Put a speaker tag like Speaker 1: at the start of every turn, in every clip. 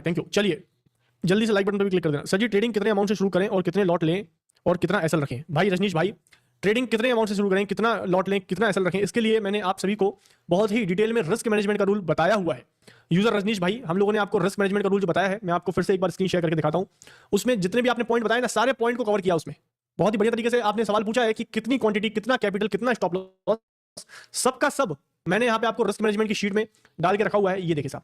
Speaker 1: Thank you. चलिए जल्दी से लाइक बटन पर भी क्लिक कर देना। सर जी ट्रेडिंग कितने अमाउंट से शुरू करें और कितने लॉट लें और कितना एसएल रखें? भाई रजनीश भाई, ट्रेडिंग कितने अमाउंट से शुरू करें, कितना लॉट लें, कितना एसएल रखें, इसके लिए मैंने आप सभी को बहुत ही डिटेल में रिस्क मैनेजमेंट का रूल बताया हुआ है। यूजर रजनीश भाई, हम लोगों ने आपको रिस्क मैनेजमेंट का रूल जो बताया है, मैं आपको फिर से एक बार स्क्रीन शेयर करके दिखाता हूं। उसमें जितने भी आपने पॉइंट बताए ना, सारे पॉइंट को कवर किया। उसमें बहुत ही बढ़िया तरीके से आपने सवाल पूछा है कि कितनी क्वांटिटी, कितना कैपिटल, कितना स्टॉप लॉस, सबका सब मैंने यहाँ पे आपको रिस्क मैनेजमेंट की शीट में डाल के रखा हुआ है। ये देखिए साहब,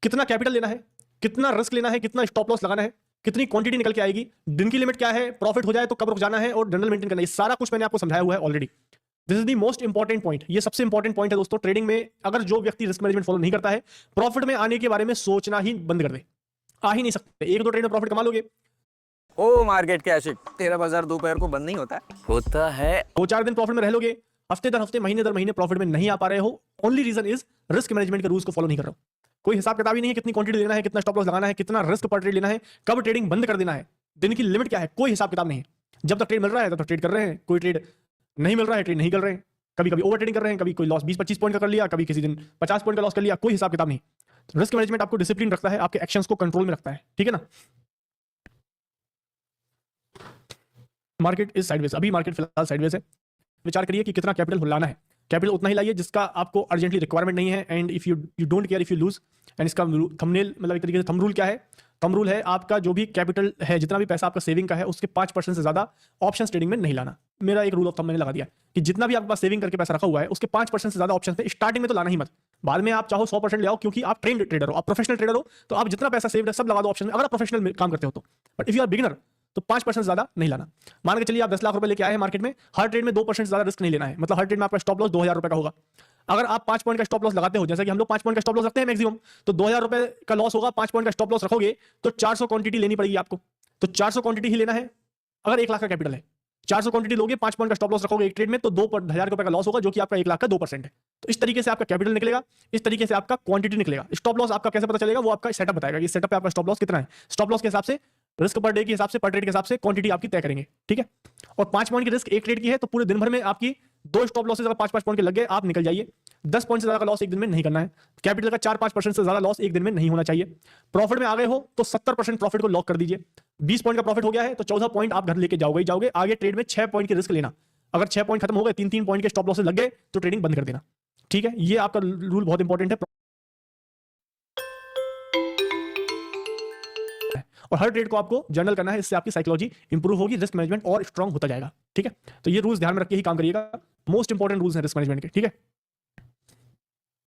Speaker 1: कितना कैपिटल लेना है, कितना रिस्क लेना है, कितना स्टॉप लॉस लगाना है, कितनी क्वांटिटी निकल के आएगी, दिन की लिमिट क्या है, प्रॉफिट हो जाए तो कब रुक जाना है और जनरल मेंटेन करना है, सारा कुछ मैंने आपको समझाया हुआ है already. This is the most important point. ये सबसे इंपॉर्टेंट पॉइंट है दोस्तों ट्रेडिंग में। अगर जो व्यक्ति रिस्क मैनेजमेंट फॉलो नहीं करता है, प्रॉफिट में आने के बारे में सोचना ही बंद कर दे। आ ही नहीं सकते। एक दो ट्रेड में प्रॉफिट कमा लोगे,
Speaker 2: ओ मार्केट के आशिक, तेरा बाजार दोपहर को बंद नहीं होता है।
Speaker 1: 2-4 दिन प्रॉफिट में रह लोगे, हफ्ते दर हफ्ते, महीने दर महीने प्रॉफिट में नहीं आ पा रहे हो। Only reason is risk management के रूल्स को फॉलो नहीं कर रहे हो। कोई हिसाब किताब ही नहीं है, कितनी क्वांटिटी लेना है, कितना स्टॉप लॉस लगाना है, कितना रिस्क पर ट्रेड लेना है, कब ट्रेडिंग बंद कर देना है, दिन की लिमिट क्या है, कोई हिसाब किताब नहीं है। जब तक ट्रेड मिल रहा है तब तक ट्रेड कर रहे हैं, कोई ट्रेड नहीं मिल रहा है ट्रेड नहीं कर रहे हैं। कभी कभी ओवर ट्रेडिंग कर रहे हैं, कभी कोई लॉस 20-25 पॉइंट का कर लिया, कभी किसी दिन 50 पॉइंट का लॉस कर लिया, कोई हिसाब किताब नहीं। रिस्क मैनेजमेंट आपको डिसिप्लिन रखता है, आपके एक्शंस को कंट्रोल में रखता है, ठीक है ना। मार्केट इज साइडवेज, अभी मार्केट फिलहाल साइडवेज है। विचार करिए कि कितना कैपिटल लाना है। कैपिटल उतना ही लाइए जिसका आपको अर्जेंटली रिक्वायरमेंट नहीं है। And if you don't care if you lose. And इसका थंबनेल मतलब एक तरीके से थंब रूल क्या है? थंब रूल है आपका जो भी कैपिटल है, जितना भी पैसा आपका सेविंग का है, उसके 5% से ज्यादा ऑप्शंस ट्रेडिंग में नहीं लाना। मेरा एक रूल ऑफ थंब मैंने लगा दिया कि जितना भी आपके पास सेविंग करके पैसा रखा हुआ है, उसके 5% से ज्यादा ऑप्शन पे स्टार्टिंग में तो लाना ही मत। बाद में आप चाहो 100% ले आओ, क्योंकि आप ट्रेंड ट्रेडर हो, आप प्रोफेशनल ट्रेडर हो, तो आप जितना पैसा सेव है सब लगा दो ऑप्शन में, अगर आप प्रोफेशनल काम करते हो तो। But if you are beginner तो 5% ज्यादा नहीं लाना। मान के चलिए आप 10 लाख रुपए लेके आए हैं मार्केट में, हर ट्रेड में 2% ज्यादा रिस्क नहीं लेना है। मतलब हर ट्रेड में आपका स्टॉप लॉस 2000 रुपए का होगा। अगर आप 5 पॉइंट का स्टॉप लॉस लगाते हो, जैसे कि हम लोग 5 पॉइंट का स्टॉप लॉस रखते हैं मैक्सिमम, तो 2000 रुपए का लॉस होगा। 5 पॉइंट का स्टॉप लॉस रखोगे तो 400 क्वांटिटी लेनी पड़ेगी आपको। तो 400 क्वांटिटी ही लेना है। अगर 1 लाख का कैपिटल है, 400 क्वांटिटी लोगे, 5 पॉइंट का स्टॉप लॉस रखोगे एक ट्रेड में, तो 2000 रुपए का लॉस होगा, जो कि आपका 1 लाख का 2% है। तो इस तरीके से आपका कैपिटल निकलेगा, इस तरीके से आपका क्वांटिटी निकलेगा। स्टॉप लॉस आपका कैसे पता चलेगा? वो आपका सेटअप बताएगा कि सेटअप पे आपका स्टॉप लॉस कितना है। स्टॉप लॉस के हिसाब से, रिस्क पर डे के हिसाब से, पर ट्रेड के हिसाब से क्वांटिटी आपकी तय करेंगे, ठीक है। और 5 पॉइंट की रिस्क एक ट्रेड की है, तो पूरे दिन भर में आपकी 2 स्टॉप लॉसेस अगर 5-5 पॉइंट के लग गए, आप निकल जाइए। 10 पॉइंट से ज्यादा का लॉस एक दिन में नहीं करना है। कैपिटल का 4-5% से ज्यादा लॉस एक दिन में नहीं होना चाहिए। प्रॉफिट में आ गए हो तो 70% प्रॉफिट को लॉक कर दीजिए। 20 पॉइंट का प्रॉफिट हो गया है तो 14 पॉइंट आप घर लेके जाओगे ही जाओगे। आगे ट्रेड में 6 पॉइंट की रिस्क लेना। अगर 6 पॉइंट खत्म हो गए, 3-3 पॉइंट के स्टॉप लॉसेस लग गए, तो ट्रेडिंग बंद कर देना, ठीक है। ये आपका रूल बहुत इंपॉर्टेंट है। और हर ट्रेड को आपको जर्नल करना है, इससे आपकी साइकोलॉजी इंप्रूव होगी, रिस्क मैनेजमेंट और स्ट्रांग होता जाएगा, ठीक है। तो ये रूल्स ध्यान में रख के ही काम करिएगा। मोस्ट इंपॉर्टेंट रूल्स हैं रिस्क मैनेजमेंट के, ठीक है।